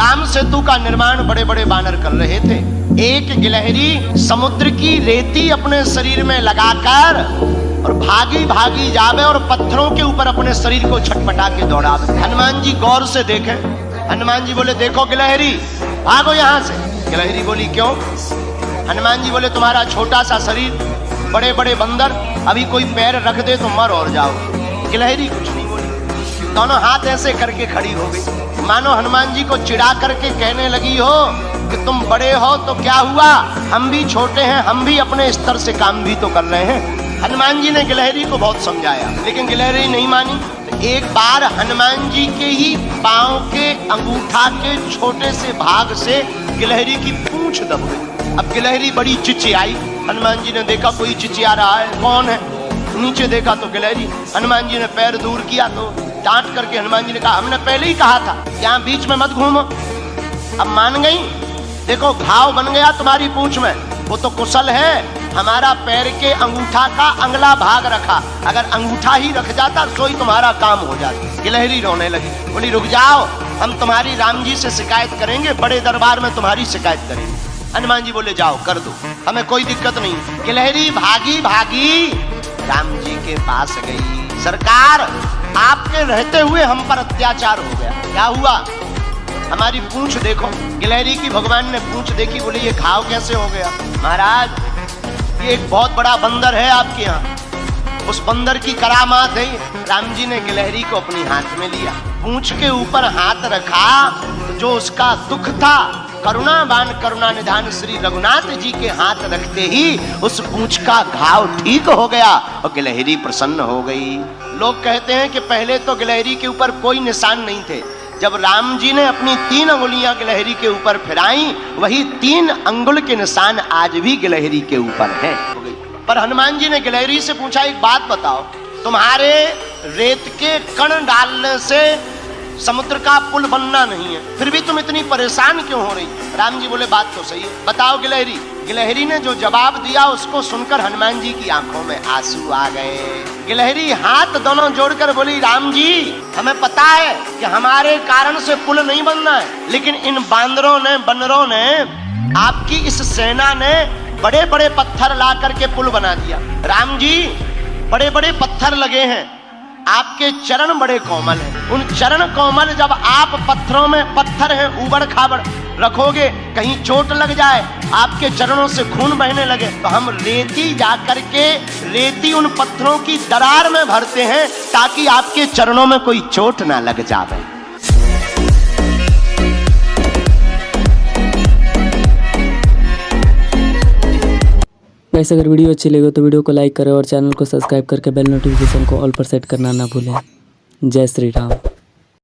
राम सेतु का निर्माण बड़े बड़े बानर कर रहे थे। एक गिलहरी समुद्र की रेती अपने शरीर में लगाकर और भागी भागी जावे और पत्थरों के ऊपर अपने शरीर को छटपटा के दौड़ावे। हनुमान जी गौर से देखें। हनुमान जी बोले, देखो गिलहरी, भागो यहाँ से। गिलहरी बोली, क्यों? हनुमान जी बोले, तुम्हारा छोटा सा शरीर, बड़े बड़े बंदर, अभी कोई पैर रख दे तो मर और जाओ। गिलहरी कुछ नहीं बोली, दोनों हाथ ऐसे करके खड़ी हो गई, मानो हनुमान जी को चिढ़ा करके कहने लगी हो कि तुम बड़े हो तो क्या हुआ, हम भी छोटे हैं, हम भी अपने स्तर से काम भी तो कर रहे हैं। हनुमान जी ने गिलहरी को बहुत समझाया, लेकिन गिलहरी नहीं मानी। एक बार हनुमान जी के ही पांव के अंगूठा के छोटे से भाग से गिलहरी की पूंछ दब गई। अब गिलहरी बड़ी चिचियाई। हनुमान जी ने देखा कोई चिचिया रहा है, कौन है? नीचे देखा तो गिलहरी। हनुमान जी ने पैर दूर किया तो डांट करके हनुमान जी ने कहा, हमने पहले ही कहा था यहाँ बीच में मत घूमो। अब मान गई। देखो घाव बन गया तुम्हारी पूंछ में, वो तो कुशल है, हमारा पैर के अंगूठा का अगला भाग रखा, अगर अंगूठा ही रख जाता तो ही तुम्हारा काम हो जाता। गिलहरी रोने लगी, बोली रुक जाओ, हम तुम्हारी राम जी से शिकायत करेंगे, बड़े दरबार में तुम्हारी शिकायत करेंगे। हनुमान जी बोले, जाओ कर दो, हमें कोई दिक्कत नहीं। गिलहरी भागी भागी राम जी के पास गई। सरकार, आपके रहते हुए हम पर अत्याचार हो गया। क्या हुआ? हमारी पूंछ देखो। गिलहरी की भगवान ने पूंछ देखी, बोले ये घाव कैसे हो गया? महाराज, ये एक बहुत बड़ा बंदर है आपके यहाँ, उस बंदर की करामात है। राम जी ने गिलहरी को अपनी हाथ में लिया, पूंछ के ऊपर हाथ रखा, तो जो उसका दुख था, करुणावान करुणा निधान श्री रघुनाथ जी के हाथ रखते ही उस पूंछ का घाव ठीक हो गया और गिलहरी प्रसन्न हो गई। लोग कहते हैं कि पहले तो गिलहरी के ऊपर कोई निशान नहीं थे, जब राम जी ने अपनी 3 अंगुलियां गिलहरी के ऊपर फिराई, वही 3 अंगुल के निशान आज भी गिलहरी के ऊपर हैं। पर हनुमान जी ने गिलहरी से पूछा, एक बात बताओ, तुम्हारे रेत के कण डालने से समुद्र का पुल बनना नहीं है, फिर भी तुम इतनी परेशान क्यों हो रही? राम जी बोले, बात तो सही है, बताओ गिलहरी। गिलहरी ने जो जवाब दिया उसको सुनकर हनुमान जी की आंखों में आंसू आ गए। गिलहरी हाथ दोनों जोड़कर बोली, राम जी, हमें पता है कि हमारे कारण से पुल नहीं बनना है, लेकिन इन बांदरों ने, बंदरों ने, आपकी इस सेना ने बड़े बड़े पत्थर ला करके पुल बना दिया। राम जी, बड़े बड़े पत्थर लगे हैं, आपके चरण बड़े कोमल हैं, उन चरण कोमल जब आप पत्थरों में, पत्थर हैं उबड़ खाबड़, रखोगे, कहीं चोट लग जाए, आपके चरणों से खून बहने लगे, तो हम रेती जा करके रेती उन पत्थरों की दरार में भरते हैं ताकि आपके चरणों में कोई चोट ना लग जाए। वैसे अगर वीडियो अच्छी लगे तो वीडियो को लाइक करें और चैनल को सब्सक्राइब करके बेल नोटिफिकेशन को ऑल पर सेट करना ना भूलें। जय श्री राम।